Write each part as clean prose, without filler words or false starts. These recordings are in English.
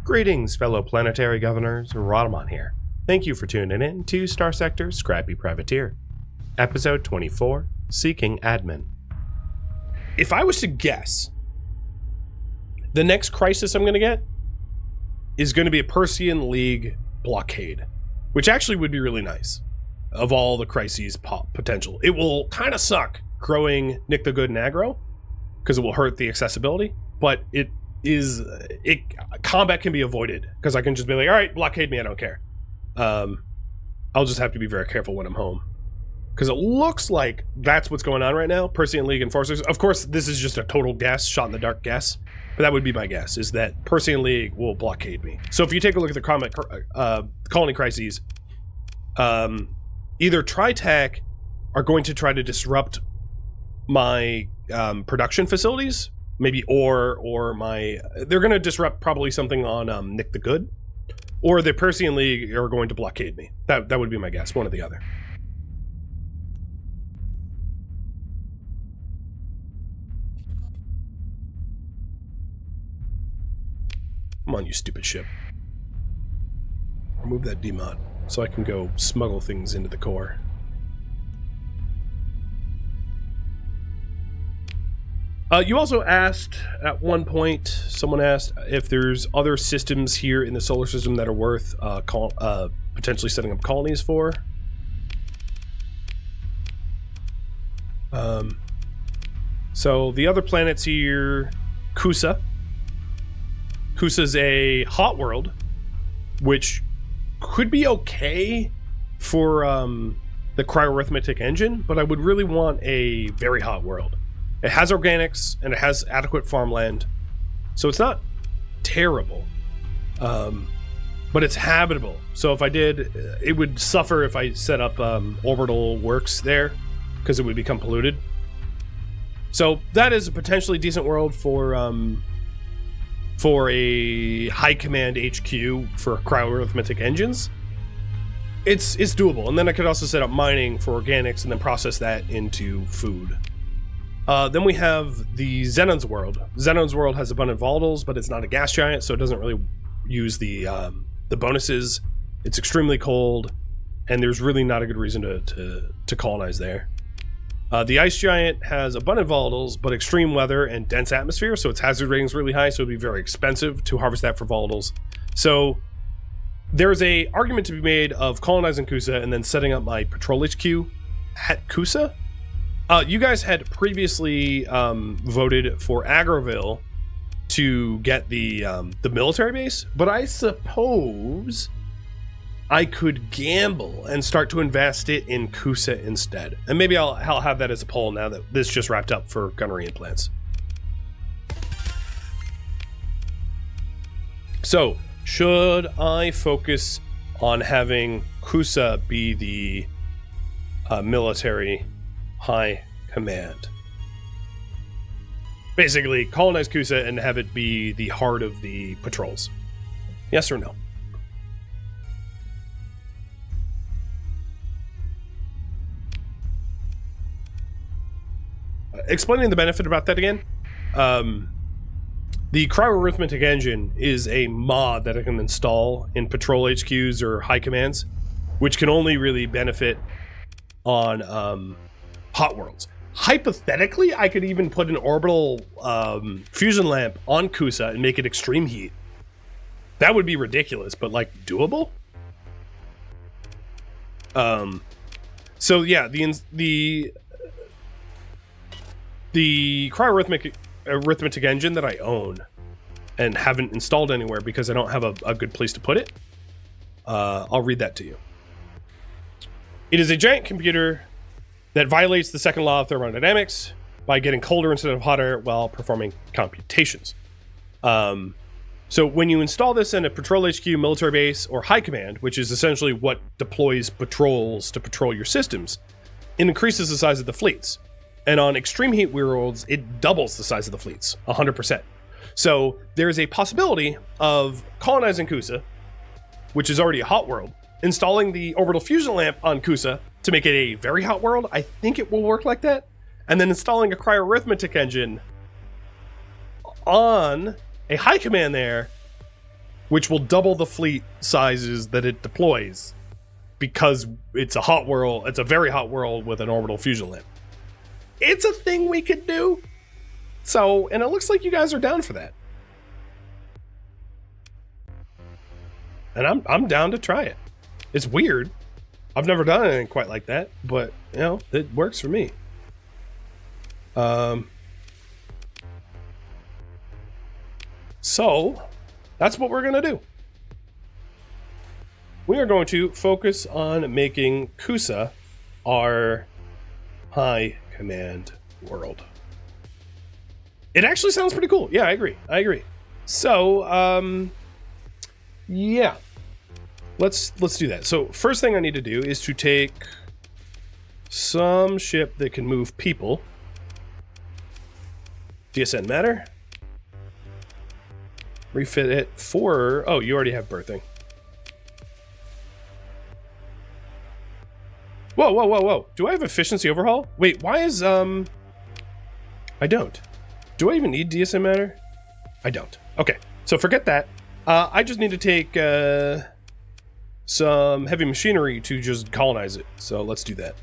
Greetings, fellow planetary governors. Rhadamant here. Thank you for tuning in to Starsector Scrappy Privateer. Episode 24, Seeking Admin. If I was to guess, the next crisis I'm going to get is going to be a Persean League blockade, which actually would be really nice of all the crises potential. It will kind of suck growing Nick the Good and aggro because it will hurt the accessibility, but combat can be avoided because I can just be like, all right, blockade me, I don't care. I'll just have to be very careful when I'm home because it looks like that's what's going on right now. Persean League enforcers. Of course, this is just a total guess, shot in the dark guess, but that would be my guess, is that Persean League will blockade me. So if you take a look at the colony crises, either Tritech are going to try to disrupt my production facilities, maybe they're going to disrupt probably something on Nick the Good, or the Persean League are going to blockade me. That would be my guess, one or the other. Come on, you stupid ship. Remove that demod so I can go smuggle things into the core. You also asked, at one point, someone asked if there's other systems here in the solar system that are worth potentially setting up colonies for. So the other planets here, Kusa. Kusa's a hot world, which could be okay for the cryo-arithmetic engine, but I would really want a very hot world. It has organics, and it has adequate farmland, so it's not terrible, but it's habitable. So if I did, it would suffer if I set up orbital works there, because it would become polluted. So that is a potentially decent world for a high command HQ for cryo-arithmetic engines. It's doable, and then I could also set up mining for organics and then process that into food. Then we have the Xenon's world. Xenon's world has abundant volatiles, but it's not a gas giant, so it doesn't really use the bonuses. It's extremely cold, and there's really not a good reason to colonize there. The ice giant has abundant volatiles, but extreme weather and dense atmosphere, so its hazard rating is really high, so it'd be very expensive to harvest that for volatiles. So there's a argument to be made of colonizing Kusa and then setting up my patrol HQ at Kusa. You guys had previously voted for Agroville to get the military base, but I suppose I could gamble and start to invest it in Kusa instead. And maybe I'll have that as a poll now that this just wrapped up for gunnery implants. So, should I focus on having Kusa be the military high command? Basically, colonize Kusa and have it be the heart of the patrols. Yes or no? Explaining the benefit about that again. The cryo-arithmetic engine is a mod that I can install in patrol HQs or high commands, which can only really benefit on hot worlds. Hypothetically, I could even put an orbital fusion lamp on Kusa and make it extreme heat. That would be ridiculous, but like doable. So yeah, the cryo-arithmetic engine that I own and haven't installed anywhere because I don't have a good place to put it. I'll read that to you. It is a giant computer that violates the second law of thermodynamics by getting colder instead of hotter while performing computations. So when you install this in a patrol HQ, military base, or high command, which is essentially what deploys patrols to patrol your systems, it increases the size of the fleets. And on extreme heat worlds, it doubles the size of the fleets, 100%. So there's a possibility of colonizing Kusa, which is already a hot world, installing the orbital fusion lamp on Kusa to make it a very hot world. I think it will work like that. And then installing a cryo-arithmetic engine on a high command there which will double the fleet sizes that it deploys because it's a hot world. It's a very hot world with an orbital fusion lamp. It's a thing we could do. So, and it looks like you guys are down for that. And I'm down to try it. It's weird. I've never done anything quite like that, but you know, it works for me. So that's what we're gonna do. We are going to focus on making Kusa our high command world. It actually sounds pretty cool. Yeah, I agree. So, yeah. Let's do that. So first thing I need to do is to take some ship that can move people. DSN matter. Refit it for... Oh, you already have birthing. Whoa. Do I have efficiency overhaul? Wait, why is... I don't. Do I even need DSN matter? I don't. Okay, so forget that. I just need to take some heavy machinery to just colonize it. So let's do that.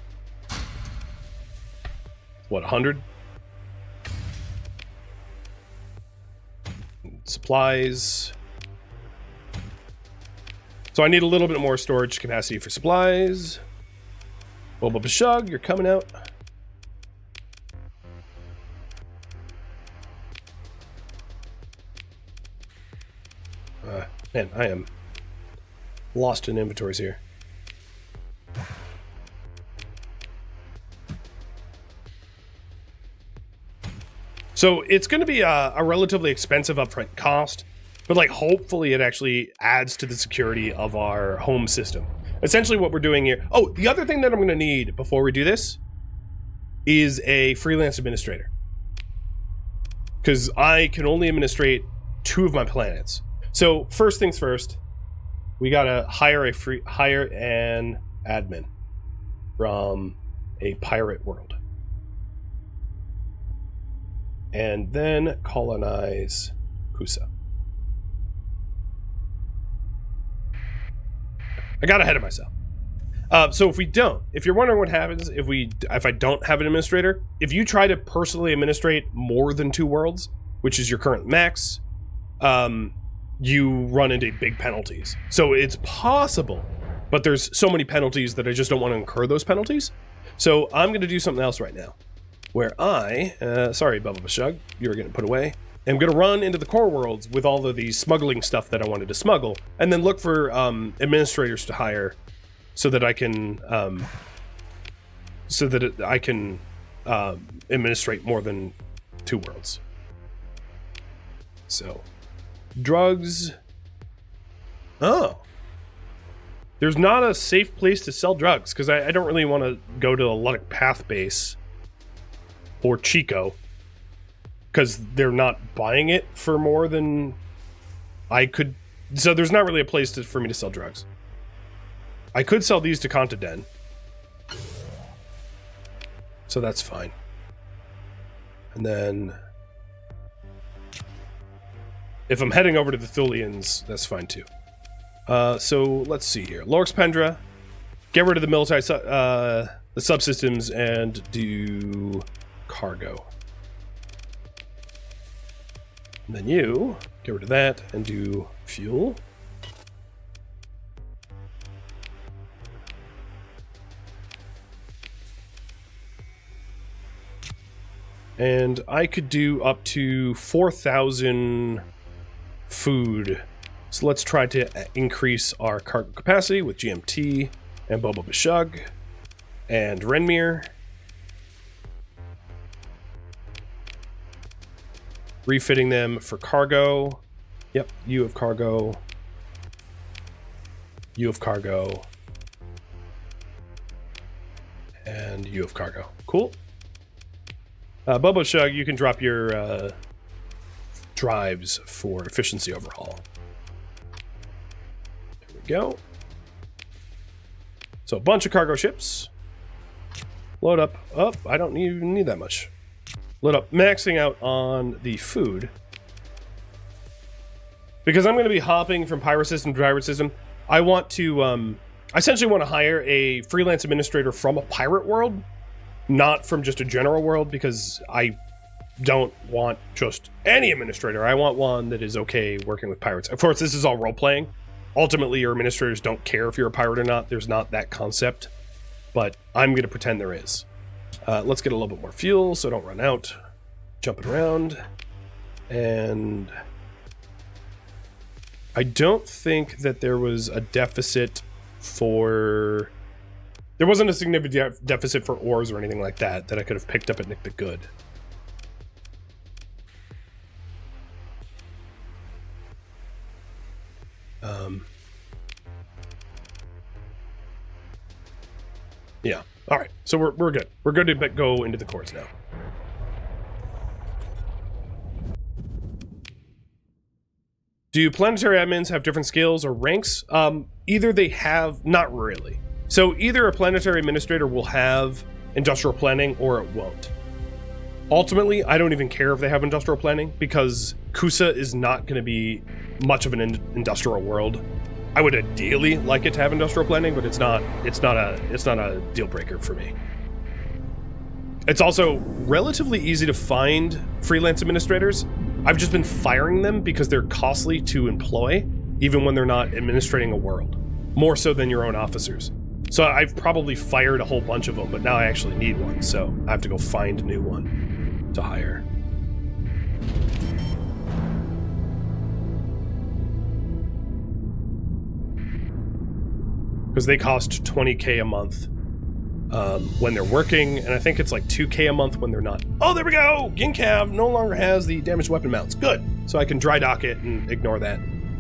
What, 100? Supplies. So I need a little bit more storage capacity for supplies. Boba Bashug, you're coming out. Man, I am lost in inventories here. So it's going to be a relatively expensive upfront cost, but like hopefully it actually adds to the security of our home system. Essentially what we're doing here. Oh, the other thing that I'm going to need before we do this is a freelance administrator. Because I can only administrate 2 of my planets. So first things first, we gotta hire an admin from a pirate world. And then colonize Kusa. I got ahead of myself. So if you're wondering what happens if I don't have an administrator, if you try to personally administrate more than 2 worlds, which is your current max, you run into big penalties. So it's possible, but there's so many penalties that I just don't want to incur those penalties. So I'm going to do something else right now, where sorry, Bubba Bashug, you were getting put away. I'm going to run into the core worlds with all of the smuggling stuff that I wanted to smuggle, and then look for administrators to hire, so that I can administrate more than 2 worlds. So, drugs. Oh, there's not a safe place to sell drugs because I don't really want to go to the Luddic Path base or Chico, because they're not buying it for more than I could. So there's not really a place for me to sell drugs. I could sell these to Contadin, so that's fine. And then if I'm heading over to the Thulians, that's fine too. So let's see here. Lorx Pendra, get rid of the military the subsystems and do cargo. And then you get rid of that and do fuel. And I could do up to 4,000 food. So let's try to increase our cargo capacity with GMT and Boba Bashug and Renmir. Refitting them for cargo. Yep, you have cargo. You have cargo. And you have cargo. Cool. Bobo Shug, you can drop your drives for efficiency overhaul. There we go. So a bunch of cargo ships. Load up. Oh, I don't even need that much. Load up, maxing out on the food. Because I'm going to be hopping from pirate system to pirate system, I want to, I essentially want to hire a freelance administrator from a pirate world, not from just a general world, because I don't want just any administrator. I want one that is okay working with pirates. Of course, this is all role-playing. Ultimately, your administrators don't care if you're a pirate or not. There's not that concept, but I'm going to pretend there is. Let's get a little bit more fuel so I don't run out. Jumping around, and I don't think that there was a deficit for... There wasn't a significant deficit for ores or anything like that I could have picked up at Nick the Good. Yeah. All right. So we're good. We're good to go into the cores now. Do planetary admins have different skills or ranks? Either they have, not really. So either a planetary administrator will have industrial planning or it won't. Ultimately, I don't even care if they have industrial planning because Kusa is not going to be much of an industrial world. I would ideally like it to have industrial planning, but it's not a deal breaker for me. It's also relatively easy to find freelance administrators. I've just been firing them because they're costly to employ, even when they're not administrating a world, more so than your own officers. So I've probably fired a whole bunch of them, but now I actually need one, so I have to go find a new one to hire. Because they cost 20k a month when they're working, and I think it's like 2k a month when they're not. Oh, there we go! Gincav no longer has the damaged weapon mounts. Good! So I can dry dock it and ignore that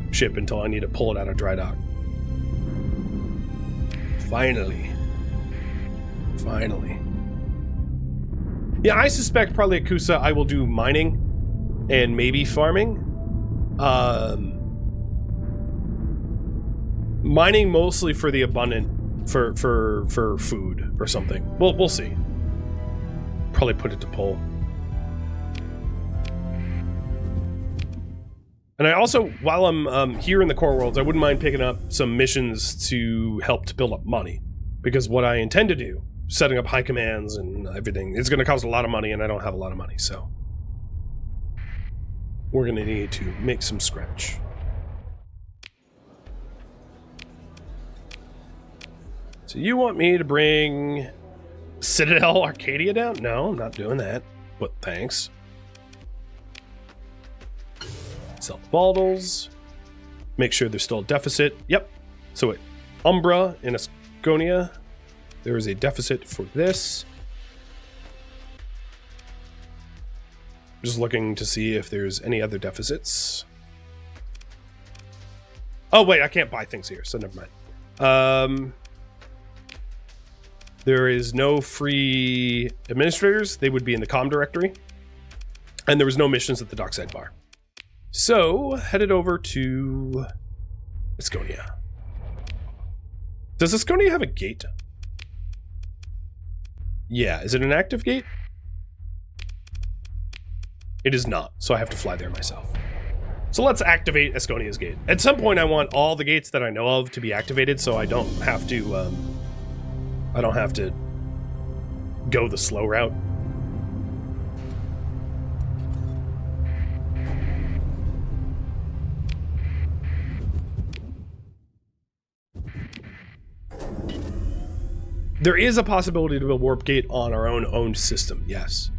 ship until I need to pull it out of dry dock. Finally. Finally. Yeah, I suspect probably at Kusa I will do mining and maybe farming. Mining mostly for the abundant, for food or something. We'll see. Probably put it to pull. And I also, while I'm here in the core worlds, I wouldn't mind picking up some missions to help to build up money. Because what I intend to do, setting up high commands and everything, it's going to cost a lot of money, and I don't have a lot of money, so we're going to need to make some scratch. So you want me to bring Citadel Arcadia down? No, I'm not doing that, but thanks. Sell volatils. Make sure there's still a deficit. Yep. So at Umbra in Asconia, there is a deficit for this. Just looking to see if there's any other deficits. Oh, wait, I can't buy things here, so never mind. There is no free administrators. They would be in the comm directory. And there was no missions at the dockside bar. So, headed over to Asconia. Does Asconia have a gate? Yeah, is it an active gate? It is not, so I have to fly there myself. So let's activate Asconia's gate. At some point I want all the gates that I know of to be activated so I don't have to go the slow route. There is a possibility to build warp gate on our own owned system, yes.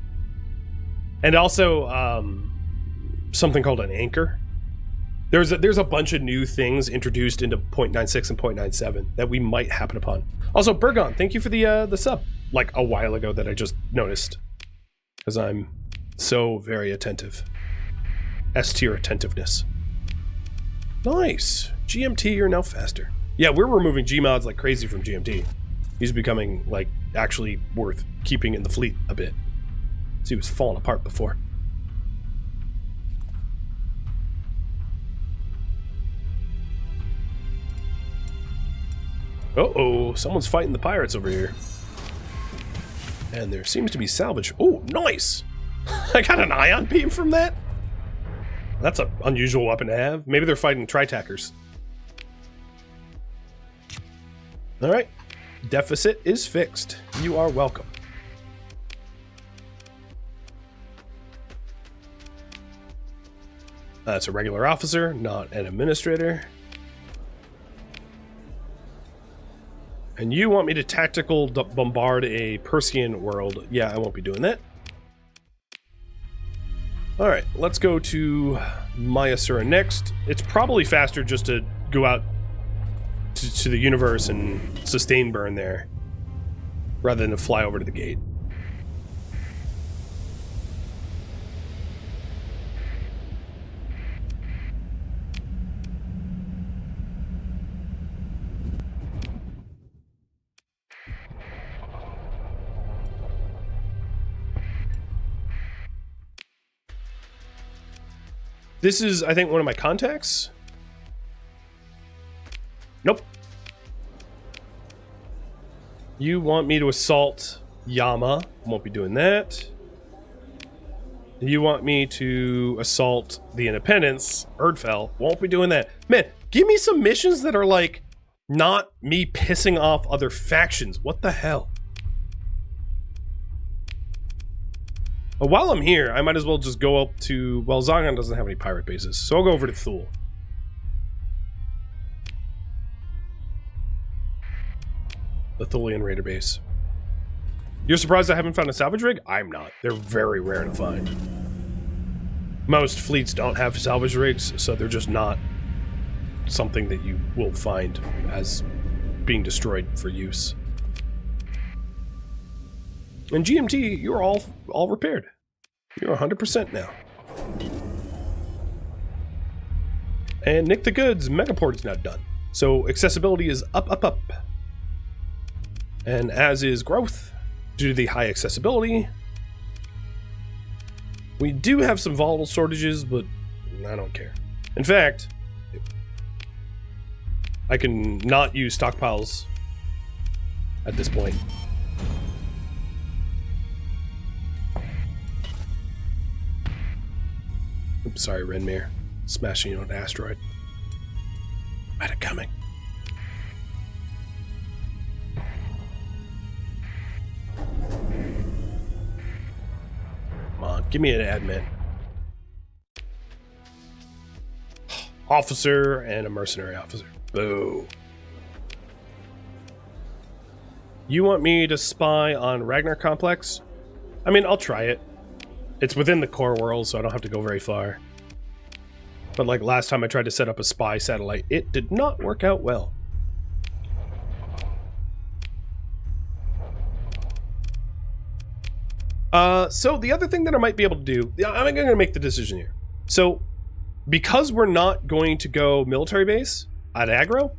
And also something called an anchor. There's a bunch of new things introduced into 0.96 and 0.97 that we might happen upon. Also, Burgon, thank you for the sub, like a while ago that I just noticed. Because I'm so very attentive. S-tier attentiveness. Nice. GMT, you're now faster. Yeah, we're removing Gmods like crazy from GMT. He's becoming, like, actually worth keeping in the fleet a bit. So he was falling apart before. Uh-oh, someone's fighting the pirates over here. And there seems to be salvage. Oh, nice! I got an ion beam from that? That's an unusual weapon to have. Maybe they're fighting Tritackers. Alright. Deficit is fixed. You are welcome. That's a regular officer, not an administrator. And you want me to tactical bombard a Persian world. Yeah, I won't be doing that. Alright, let's go to Mayasura next. It's probably faster just to go out to the universe and sustain burn there, rather than to fly over to the gate. This is, I think, one of my contacts. Nope. You want me to assault Yama. Won't be doing that. You want me to assault the Independence. Erdfell. Won't be doing that. Man, give me some missions that are like not me pissing off other factions. What the hell? But while I'm here, I might as well just go up to... Well, Zagan doesn't have any pirate bases, so I'll go over to Thule. The Thulean Raider base. You're surprised I haven't found a salvage rig? I'm not. They're very rare to find. Most fleets don't have salvage rigs, so they're just not something that you will find as being destroyed for use. And GMT, you're all repaired. You're 100% now. And Nick the Goods, Megaport is now done. So accessibility is up, up, up. And as is growth, due to the high accessibility. We do have some volatile shortages, but I don't care. In fact, I can not use stockpiles at this point. Oops, sorry, Renmere. Smashing you on an asteroid. Had it coming. Come on, give me an admin. Officer and a mercenary officer. Boo. You want me to spy on Ragnar Complex? I mean, I'll try it. It's within the core world, so I don't have to go very far. But like last time I tried to set up a spy satellite, it did not work out well. So the other thing that I might be able to do, I'm going to make the decision here. So because we're not going to go military base at aggro,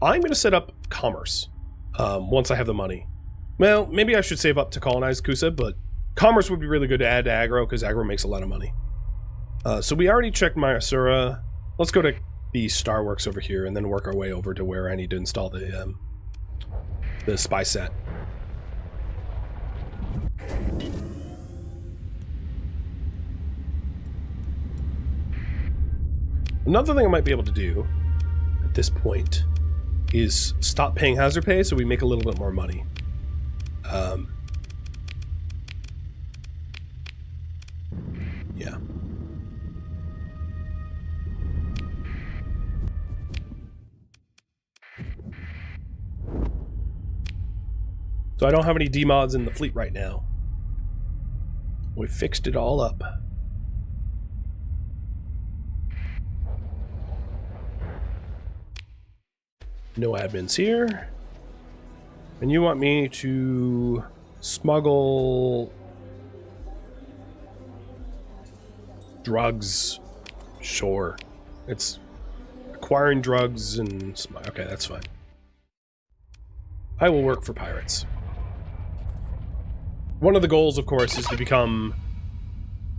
I'm going to set up commerce once I have the money. Well, maybe I should save up to colonize Kusa, but commerce would be really good to add to aggro because aggro makes a lot of money. So we already checked Mayasura. Let's go to the Starworks over here and then work our way over to where I need to install the spy set. Another thing I might be able to do at this point is stop paying hazard pay so we make a little bit more money. Yeah. So I don't have any demods in the fleet right now. We fixed it all up. No admins here. And you want me to smuggle drugs? Sure. It's acquiring drugs and... Okay, that's fine. I will work for pirates. One of the goals, of course, is to become...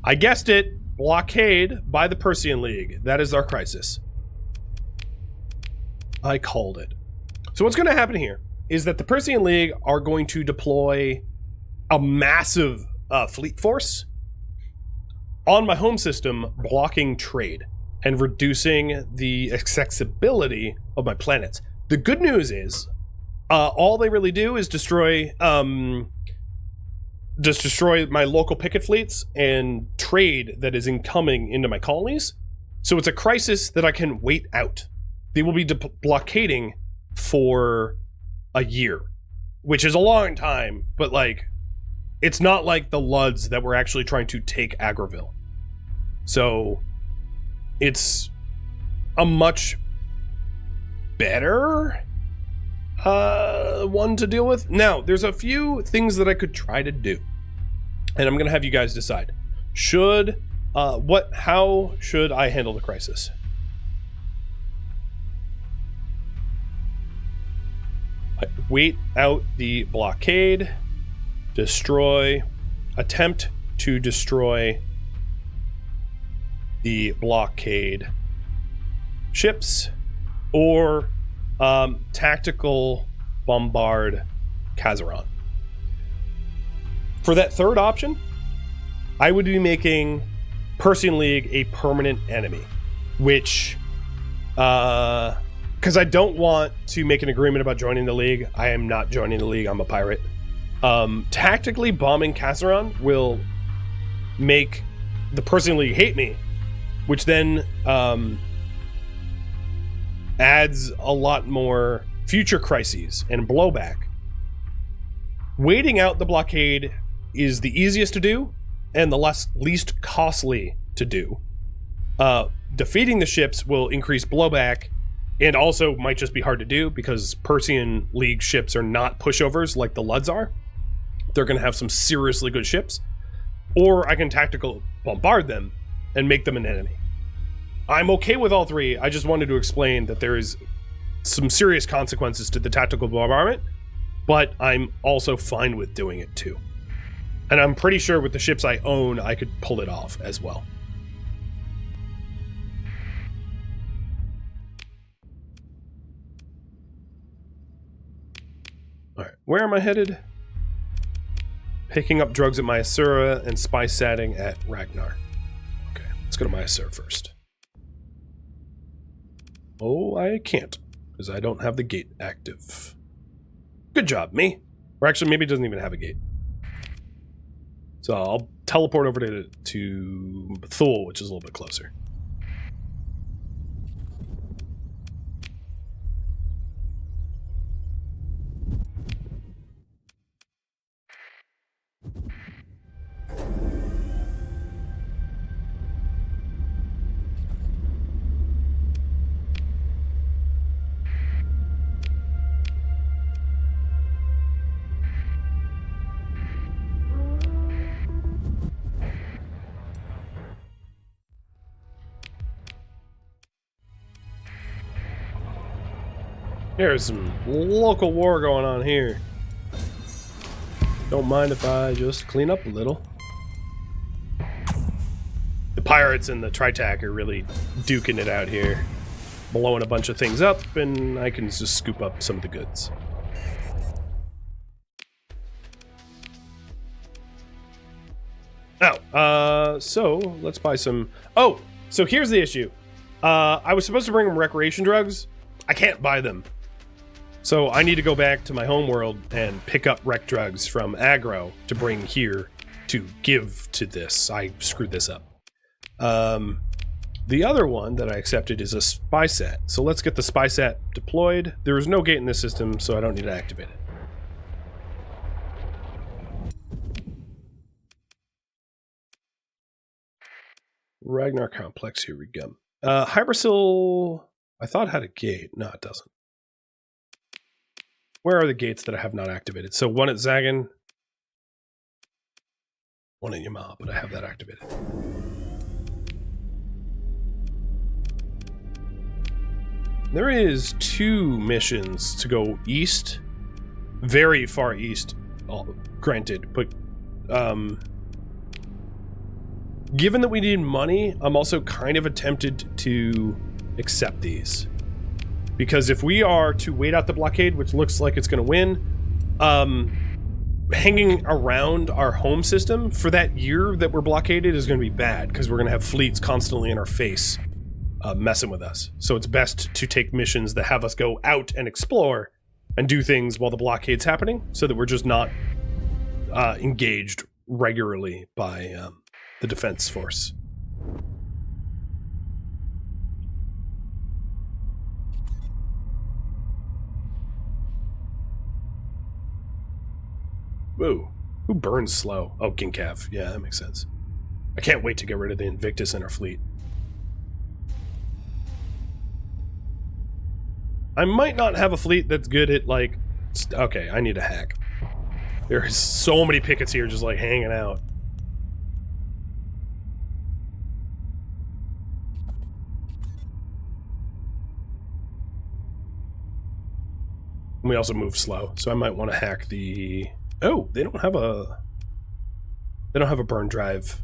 I guessed it! Blockade by the Persian League. That is our crisis. I called it. So what's going to happen here is that the Persian League are going to deploy a massive fleet force on my home system blocking trade and reducing the accessibility of my planets. The good news is, all they really do is destroy my local picket fleets and trade that is incoming into my colonies. So it's a crisis that I can wait out. They will be blockading for a year, which is a long time, but like, it's not like the Luds that were actually trying to take Agroville. So it's a much better one to deal with. Now, there's a few things that I could try to do, and I'm going to have you guys decide. How should I handle the crisis? Wait out the blockade, attempt to destroy the blockade ships, or tactical bombard Kazaron. For that third option, I would be making Persian League a permanent enemy, which, because I don't want to make an agreement about joining the League. I am not joining the League, I'm a pirate. Tactically bombing Kazaron will make the Persian League hate me, which then adds a lot more future crises and blowback. Waiting out the blockade is the easiest to do and the least costly to do. Defeating the ships will increase blowback and also might just be hard to do because Persian League ships are not pushovers like the Luds are. They're going to have some seriously good ships. Or I can tactical bombard them and make them an enemy. I'm okay with all three. I just wanted to explain that there is some serious consequences to the tactical bombardment, but I'm also fine with doing it too. And I'm pretty sure with the ships I own, I could pull it off as well. Alright, where am I headed? Picking up drugs at Miniseries and spy satting at Ragnar. Okay, let's go to Miniseries first. Oh, I can't, because I don't have the gate active. Good job, me. Or actually, maybe it doesn't even have a gate. So I'll teleport over to Thule, which is a little bit closer. There's some local war going on here. Don't mind if I just clean up a little. The pirates and the Tritac are really duking it out here. Blowing a bunch of things up, and I can just scoop up some of the goods. Oh, so let's buy some... Oh, so here's the issue. I was supposed to bring them recreation drugs. I can't buy them. So I need to go back to my home world and pick up rec drugs from Agro to bring here to give to this. I screwed this up. The other one that I accepted is a spy sat. So let's get the spy sat deployed. There is no gate in this system, so I don't need to activate it. Ragnar Complex, here we go. Hypersil, I thought had a gate. No, it doesn't. Where are the gates that I have not activated? So one at Zagan, one at Yamal, but I have that activated. There is 2 missions to go east, very far east, granted, but given that we need money, I'm also kind of tempted to accept these. Because if we are to wait out the blockade, which looks like it's going to win, hanging around our home system for that year that we're blockaded is going to be bad, because we're going to have fleets constantly in our face messing with us. So it's best to take missions that have us go out and explore and do things while the blockade's happening, so that we're just not engaged regularly by the defense force. Whoa. Who burns slow? Oh, Ginkav. Yeah, that makes sense. I can't wait to get rid of the Invictus in our fleet. I might not have a fleet that's good at, like... Okay, I need a hack. There's so many pickets here just, like, hanging out. And we also move slow, so I might want to hack the... Oh, they don't have a burn drive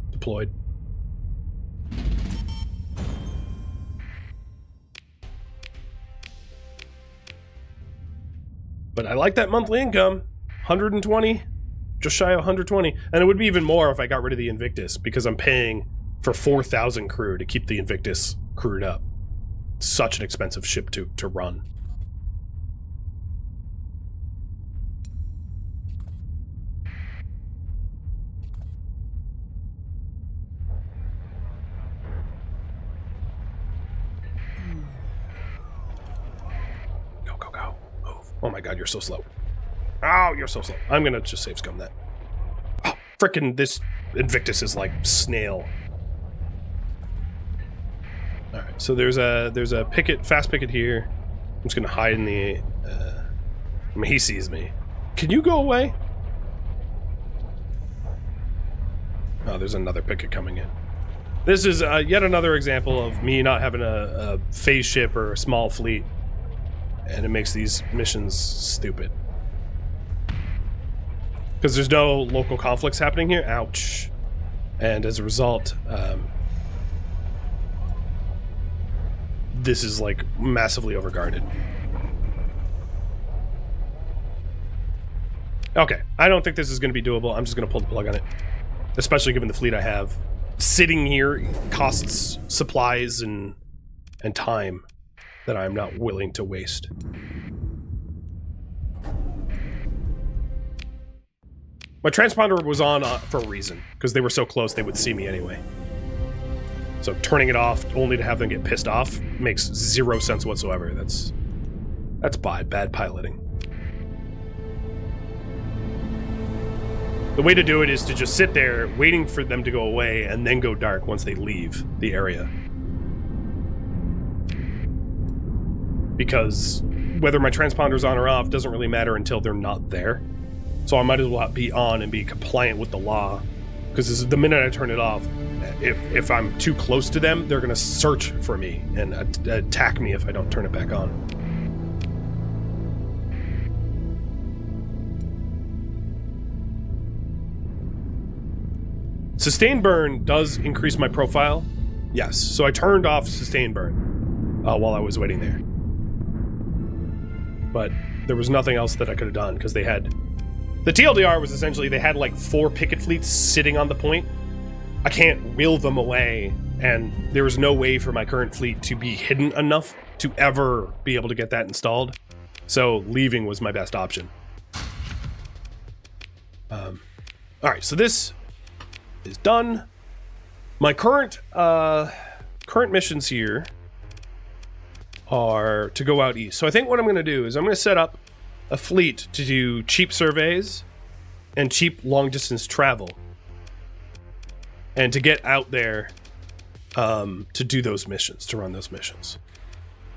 deployed. But I like that monthly income. 120, just shy of 120. And it would be even more if I got rid of the Invictus, because I'm paying for 4,000 crew to keep the Invictus crewed up. Such an expensive ship to run. Oh my god, you're so slow. Oh, you're so slow. I'm gonna just save scum that. Oh, frickin' this Invictus is like snail. Alright, so there's a picket, fast picket here. I'm just gonna hide in the... I mean, he sees me. Can you go away? Oh, there's another picket coming in. This is yet another example of me not having a phase ship or a small fleet. And it makes these missions stupid. Because there's no local conflicts happening here. Ouch. And as a result, this is like massively overguarded. Okay, I don't think this is going to be doable. I'm just going to pull the plug on it. Especially given the fleet I have. Sitting here costs supplies and time that I'm not willing to waste. My transponder was on for a reason, because they were so close they would see me anyway. So turning it off only to have them get pissed off makes zero sense whatsoever. That's bad piloting. The way to do it is to just sit there waiting for them to go away and then go dark once they leave the area. Because whether my transponder's on or off doesn't really matter until they're not there. So I might as well be on and be compliant with the law. Because the minute I turn it off, if I'm too close to them, they're going to search for me and attack me if I don't turn it back on. Sustain burn does increase my profile. Yes, so I turned off sustain burn while I was waiting there. But there was nothing else that I could have done, because they had... The TLDR was essentially, they had like 4 picket fleets sitting on the point. I can't wheel them away, and there was no way for my current fleet to be hidden enough to ever be able to get that installed. So leaving was my best option. Alright, so this is done. My current missions here are to go out east. So I think what I'm going to do is I'm going to set up a fleet to do cheap surveys and cheap long distance travel, and to get out there to do those missions, to run those missions.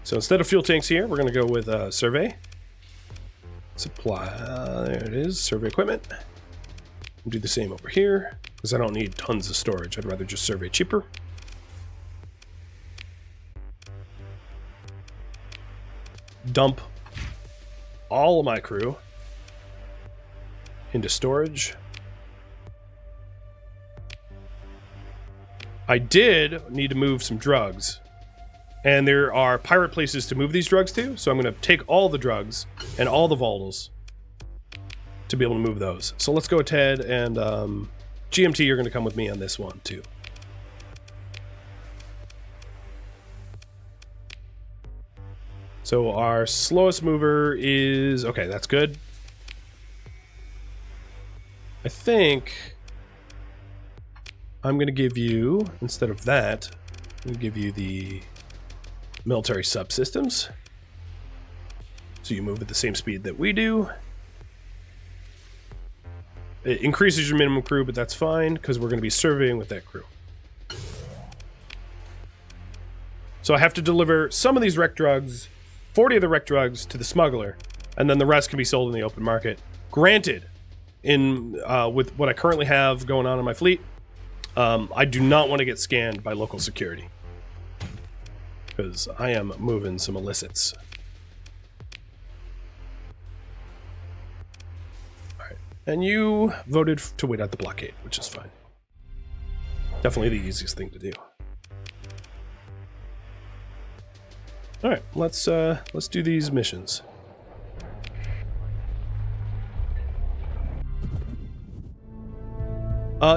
So instead of fuel tanks here, we're going to go with survey. Supply, there it is, survey equipment. Do the same over here, because I don't need tons of storage. I'd rather just survey cheaper. Dump all of my crew into storage. I did need to move some drugs, and there are pirate places to move these drugs to, so I'm going to take all the drugs and all the volatils to be able to move those. So let's go with Ted and GMT, you're going to come with me on this one too. So our slowest mover is, okay, that's good. I think I'm going to give you, instead of that, I'm going to give you the military subsystems. So you move at the same speed that we do. It increases your minimum crew, but that's fine because we're going to be surveying with that crew. So I have to deliver some of these wreck drugs, 40 of the wreck drugs to the smuggler, and then the rest can be sold in the open market. Granted, in with what I currently have going on in my fleet, I do not want to get scanned by local security because I am moving some illicits. And you voted to wait out the blockade, which is fine. Definitely the easiest thing to do. All right, let's do these missions.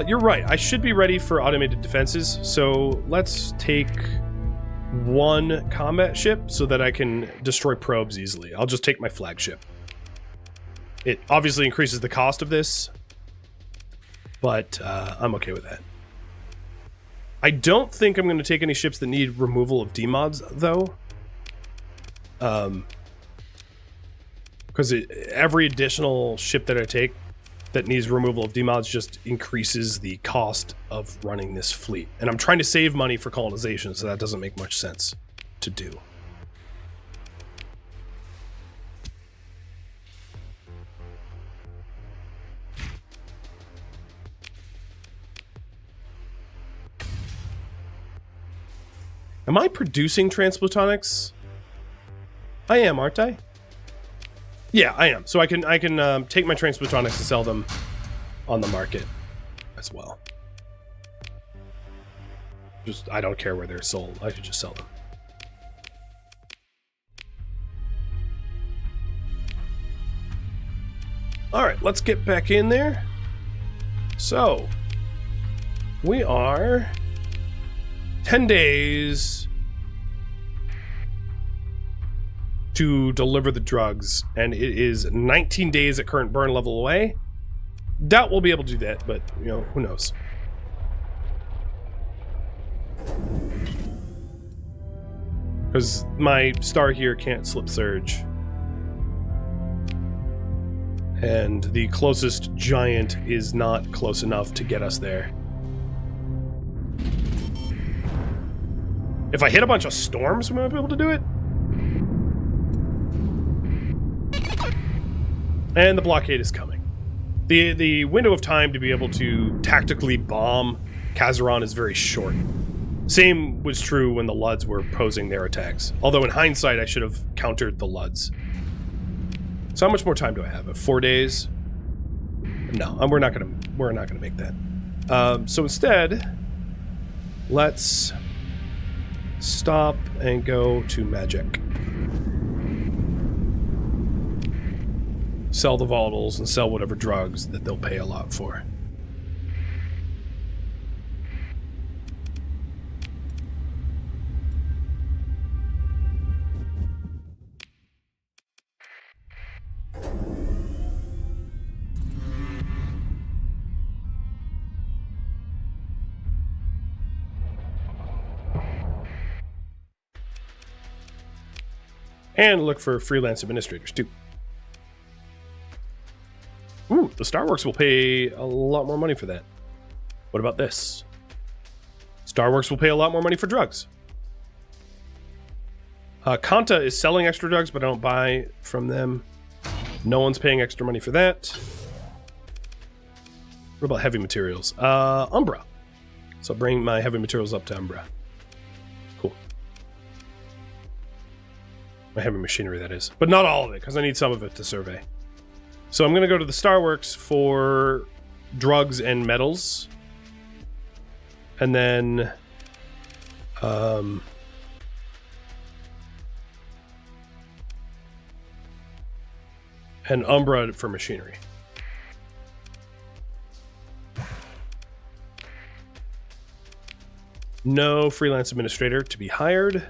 You're right. I should be ready for automated defenses. So let's take one combat ship so that I can destroy probes easily. I'll just take my flagship. It obviously increases the cost of this, but I'm okay with that. I don't think I'm going to take any ships that need removal of demods, though. Because every additional ship that I take that needs removal of demods just increases the cost of running this fleet. And I'm trying to save money for colonization, so that doesn't make much sense to do. Am I producing transplutonics? I am, aren't I? Yeah, I am. So I can take my transplutonics and sell them on the market as well. Just, I don't care where they're sold. I should just sell them. All right, let's get back in there. So, we are 10 days to deliver the drugs, and it is 19 days at current burn level away. Doubt we'll be able to do that, but, you know, who knows. Because my star here can't slip surge. And the closest giant is not close enough to get us there. If I hit a bunch of storms, we might be able to do it. And the blockade is coming. The window of time to be able to tactically bomb Kazaron is very short. Same was true when the Ludds were posing their attacks. Although in hindsight, I should have countered the Ludds. So how much more time do I have? 4 days? No, we're not gonna make that. So instead, let's stop and go to magic. Sell the volatiles and sell whatever drugs that they'll pay a lot for. And look for freelance administrators too. Ooh, the Starworks will pay a lot more money for that. What about this? Starworks will pay a lot more money for drugs. Kanta is selling extra drugs, but I don't buy from them. No one's paying extra money for that. What about heavy materials? Umbra. So I'll bring my heavy materials up to Umbra. Cool. My heavy machinery, that is. But not all of it, because I need some of it to survey. So I'm going to go to the Starworks for drugs and metals. And then... and Umbra for machinery. No freelance administrator to be hired.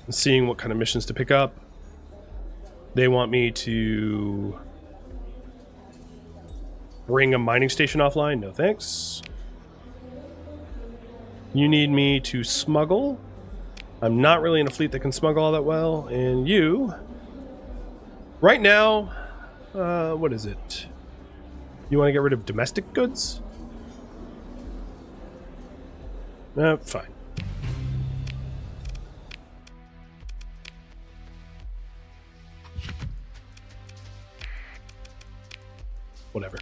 And seeing what kind of missions to pick up. They want me to bring a mining station offline. No thanks. You need me to smuggle. I'm not really in a fleet that can smuggle all that well. And you, right now, what is it? You want to get rid of domestic goods? Fine. Whatever.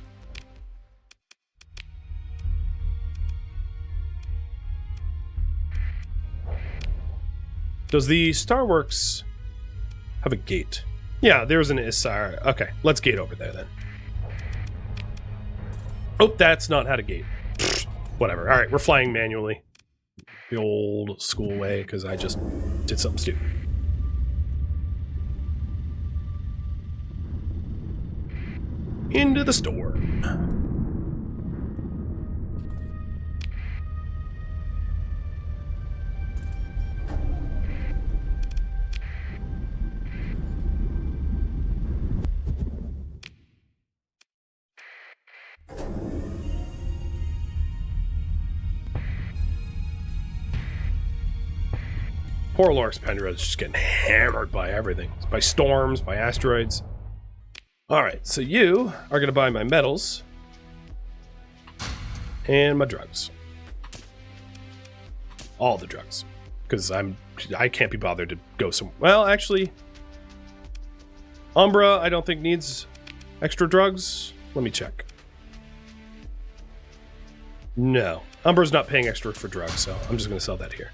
Does the Starworks have a gate? Yeah, there's an Isar. Okay, let's gate over there then. Oh, that's not how to gate. Whatever. All right, we're flying manually. The old school way, because I just did something stupid. Into the store. Poor Lorx Penrose's just getting hammered by everything. By storms, by asteroids. Alright, so you are going to buy my metals. And my drugs. All the drugs. Because I can't be bothered to go somewhere. Well, actually, Umbra I don't think needs extra drugs. Let me check. No. Umbra's not paying extra for drugs, so I'm just going to sell that here.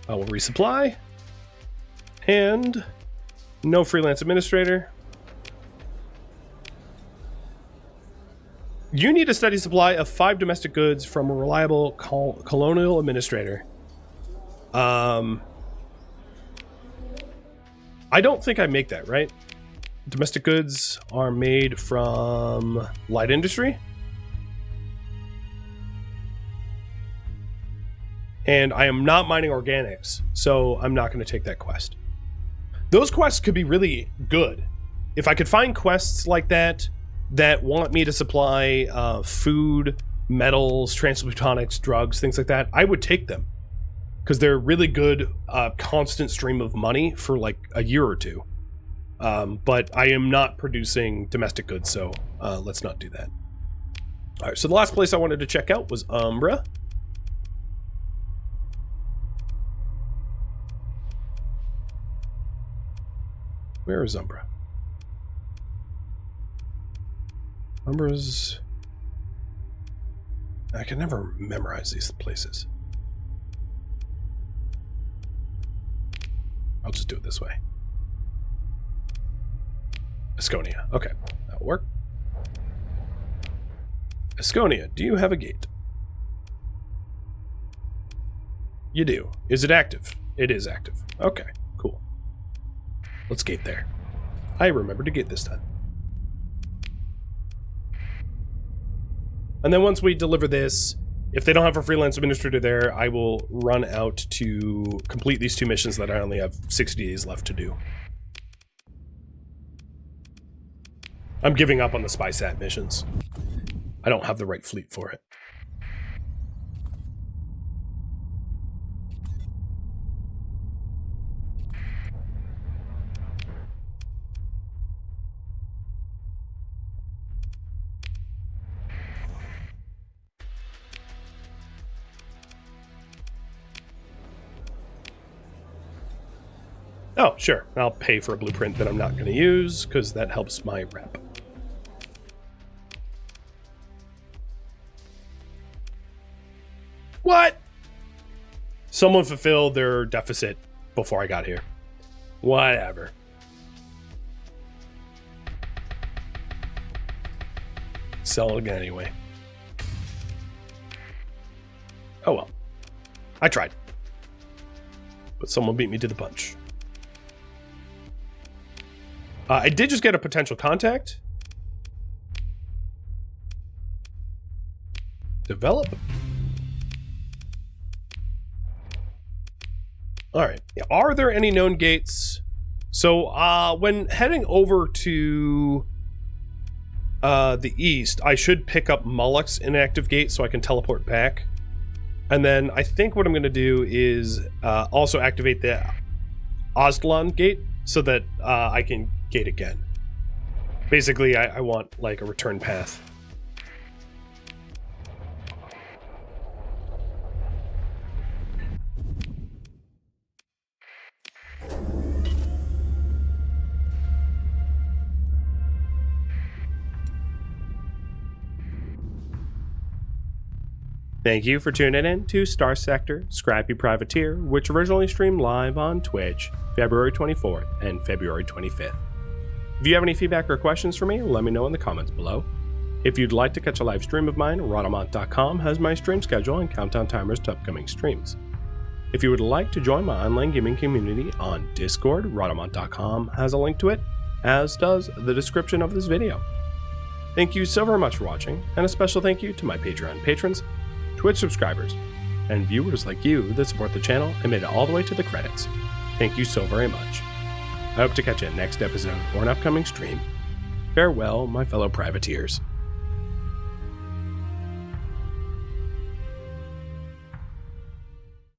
I will resupply. And no freelance administrator. You need a steady supply of 5 domestic goods from a reliable colonial administrator. I don't think I make that, right? Domestic goods are made from light industry. And I am not mining organics, so I'm not going to take that quest. Those quests could be really good. If I could find quests like that that want me to supply food, metals, transplutonics, drugs, things like that, I would take them. Because they're really good constant stream of money for like a year or two. But I am not producing domestic goods, so let's not do that. All right, so the last place I wanted to check out was Umbra. Where is Umbra? Umbra's... I can never memorize these places. I'll just do it this way. Asconia. Okay, that'll work. Asconia, do you have a gate? You do. Is it active? It is active. Okay, cool. Let's gate there. I remember to gate this time. And then once we deliver this, if they don't have a freelance administrator there, I will run out to complete these 2 missions that I only have 60 days left to do. I'm giving up on the SpySat missions. I don't have the right fleet for it. Oh, sure. I'll pay for a blueprint that I'm not going to use, because that helps my rep. What? Someone fulfilled their deficit before I got here. Whatever. Sell again anyway. Oh well. I tried. But someone beat me to the punch. I did just get a potential contact. Develop. All right. Are there any known gates? So when heading over to the east, I should pick up Mulluck's inactive gate so I can teleport back. And then I think what I'm going to do is also activate the Ozlon gate so that I can gate again. Basically, I want like a return path. Thank you for tuning in to Starsector, Scrappy Privateer, which originally streamed live on Twitch, February 24th and February 25th. If you have any feedback or questions for me, let me know in the comments below. If you'd like to catch a live stream of mine, Rhadamant.com has my stream schedule and countdown timers to upcoming streams. If you would like to join my online gaming community on Discord, Rhadamant.com has a link to it, as does the description of this video. Thank you so very much for watching, and a special thank you to my Patreon patrons, Twitch subscribers, and viewers like you that support the channel and made it all the way to the credits. Thank you so very much. I hope to catch you in next episode or an upcoming stream. Farewell, my fellow privateers.